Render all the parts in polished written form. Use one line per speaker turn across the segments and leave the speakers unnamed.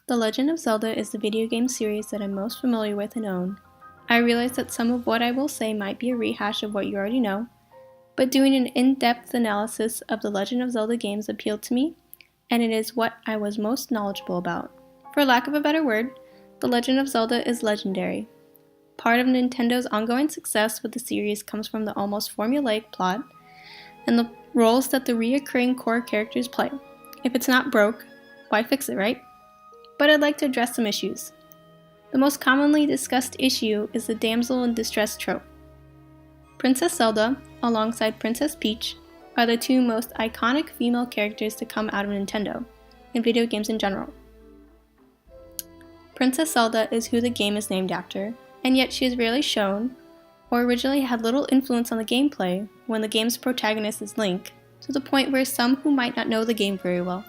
The Legend of Zelda is the video game series that I'm most familiar with and own. I realize that some of what I will say might be a rehash of what you already know, but doing an in-depth analysis of the Legend of Zelda games appealed to me, and it is what I was most knowledgeable about. For lack of a better word, The Legend of Zelda is legendary. Part of Nintendo's ongoing success with the series comes from the almost formulaic plot and the roles that the reoccurring core characters play. If it's not broke, why fix it, right? But I'd like to address some issues. The most commonly discussed issue is the damsel in distress trope. Princess Zelda, alongside Princess Peach, are the two most iconic female characters to come out of Nintendo, and video games in general. Princess Zelda is who the game is named after, and yet she is rarely shown, or originally had little influence on the gameplay when the game's protagonist is Link, to the point where some who might not know the game very well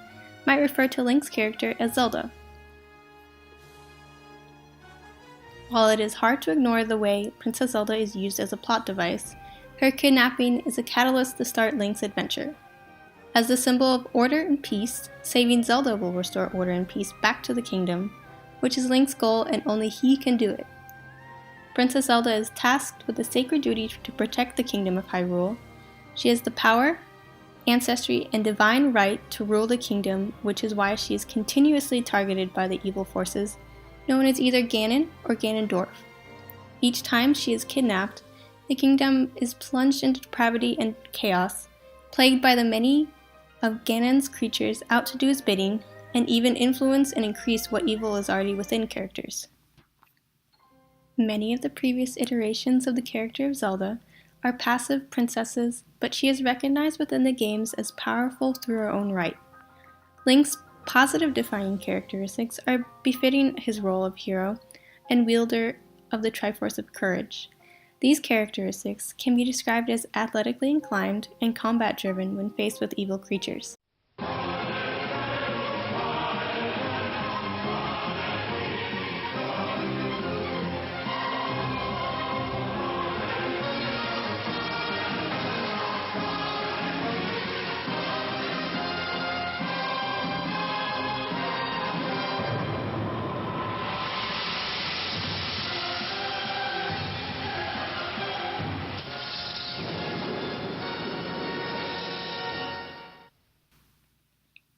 might refer to Link's character as Zelda. While it is hard to ignore the way Princess Zelda is used as a plot device, her kidnapping is a catalyst to start Link's adventure. As the symbol of order and peace, saving Zelda will restore order and peace back to the kingdom, which is Link's goal and only he can do it. Princess Zelda is tasked with the sacred duty to protect the kingdom of Hyrule. She has the power, ancestry, and divine right to rule the kingdom, which is why she is continuously targeted by the evil forces, known as either Ganon or Ganondorf. Each time she is kidnapped, the kingdom is plunged into depravity and chaos, plagued by the many of Ganon's creatures out to do his bidding, and even influence and increase what evil is already within characters. Many of the previous iterations of the character of Zelda are passive princesses, but she is recognized within the games as powerful through her own right. Link's positive defining characteristics are befitting his role of hero and wielder of the Triforce of Courage. These characteristics can be described as athletically inclined and combat-driven when faced with evil creatures.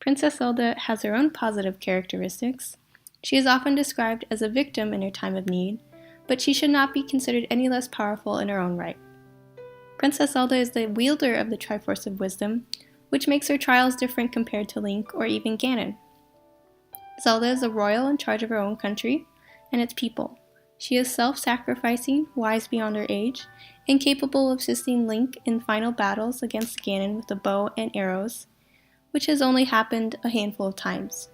Princess Zelda has her own positive characteristics. She is often described as a victim in her time of need, but she should not be considered any less powerful in her own right. Princess Zelda is the wielder of the Triforce of Wisdom, which makes her trials different compared to Link or even Ganon. Zelda is a royal in charge of her own country and its people. She is self-sacrificing, wise beyond her age, and capable of assisting Link in final battles against Ganon with a bow and arrows, which has only happened a handful of times.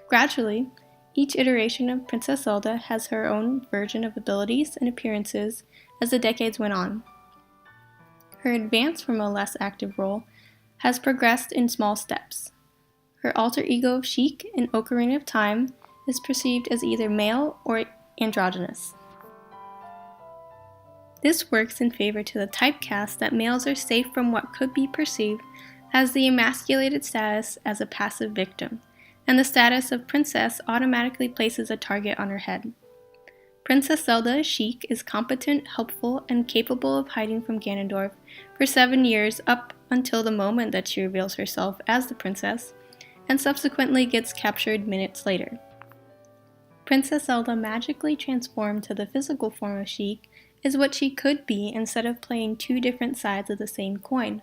Gradually, each iteration of Princess Zelda has her own version of abilities and appearances as the decades went on. Her advance from a less active role has progressed in small steps. Her alter ego of Sheik in Ocarina of Time is perceived as either male or androgynous. This works in favor to the typecast that males are safe from what could be perceived as the emasculated status as a passive victim, and the status of princess automatically places a target on her head. Princess Zelda Sheik is competent, helpful, and capable of hiding from Ganondorf for 7 years up until the moment that she reveals herself as the princess, and subsequently gets captured minutes later. Princess Zelda magically transformed to the physical form of Sheik is what she could be instead of playing two different sides of the same coin.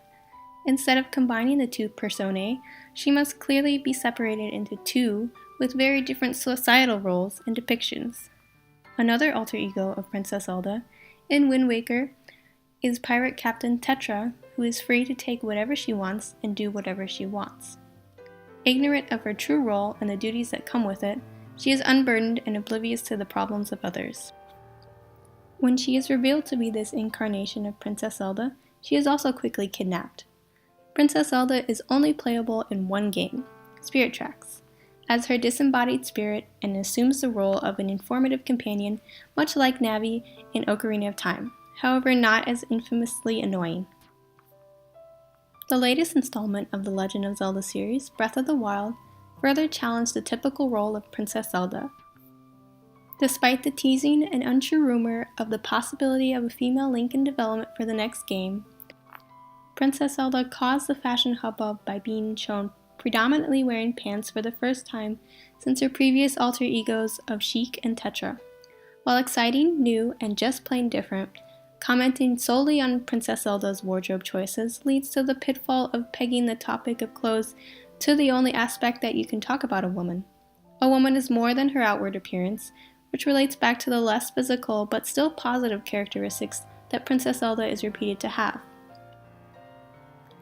Instead of combining the two personae, she must clearly be separated into two with very different societal roles and depictions. Another alter ego of Princess Zelda, in Wind Waker, is pirate captain Tetra, who is free to take whatever she wants and do whatever she wants. Ignorant of her true role and the duties that come with it, she is unburdened and oblivious to the problems of others. When she is revealed to be this incarnation of Princess Zelda, she is also quickly kidnapped. Princess Zelda is only playable in one game, Spirit Tracks, as her disembodied spirit and assumes the role of an informative companion much like Navi in Ocarina of Time, however not as infamously annoying. The latest installment of the Legend of Zelda series, Breath of the Wild, further challenged the typical role of Princess Zelda. Despite the teasing and untrue rumor of the possibility of a female Link in development for the next game, Princess Zelda caused the fashion hubbub by being shown predominantly wearing pants for the first time since her previous alter egos of Sheik and Tetra. While exciting, new, and just plain different, commenting solely on Princess Zelda's wardrobe choices leads to the pitfall of pegging the topic of clothes to the only aspect that you can talk about a woman. A woman is more than her outward appearance, which relates back to the less physical but still positive characteristics that Princess Zelda is repeated to have.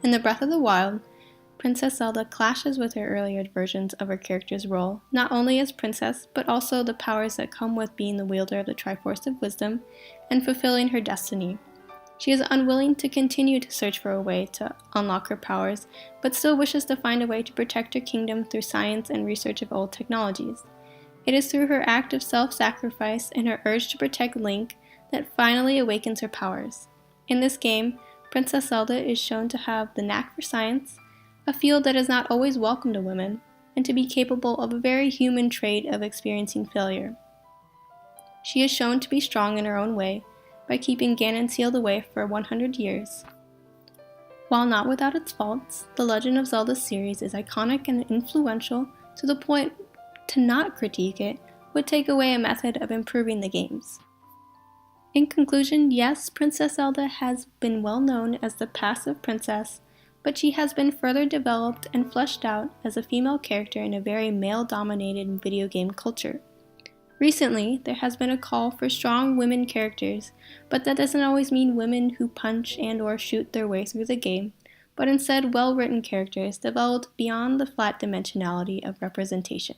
In the Breath of the Wild, Princess Zelda clashes with her earlier versions of her character's role, not only as princess, but also the powers that come with being the wielder of the Triforce of Wisdom and fulfilling her destiny. She is unwilling to continue to search for a way to unlock her powers, but still wishes to find a way to protect her kingdom through science and research of old technologies. It is through her act of self-sacrifice and her urge to protect Link that finally awakens her powers. In this game, Princess Zelda is shown to have the knack for science, a field that is not always welcome to women, and to be capable of a very human trait of experiencing failure. She is shown to be strong in her own way by keeping Ganon sealed away for 100 years. While not without its faults, the Legend of Zelda series is iconic and influential to the point to not critique it would take away a method of improving the games. In conclusion, yes, Princess Zelda has been well known as the passive princess, but she has been further developed and fleshed out as a female character in a very male-dominated video game culture. Recently, there has been a call for strong women characters, but that doesn't always mean women who punch and/or shoot their way through the game, but instead well-written characters developed beyond the flat dimensionality of representation.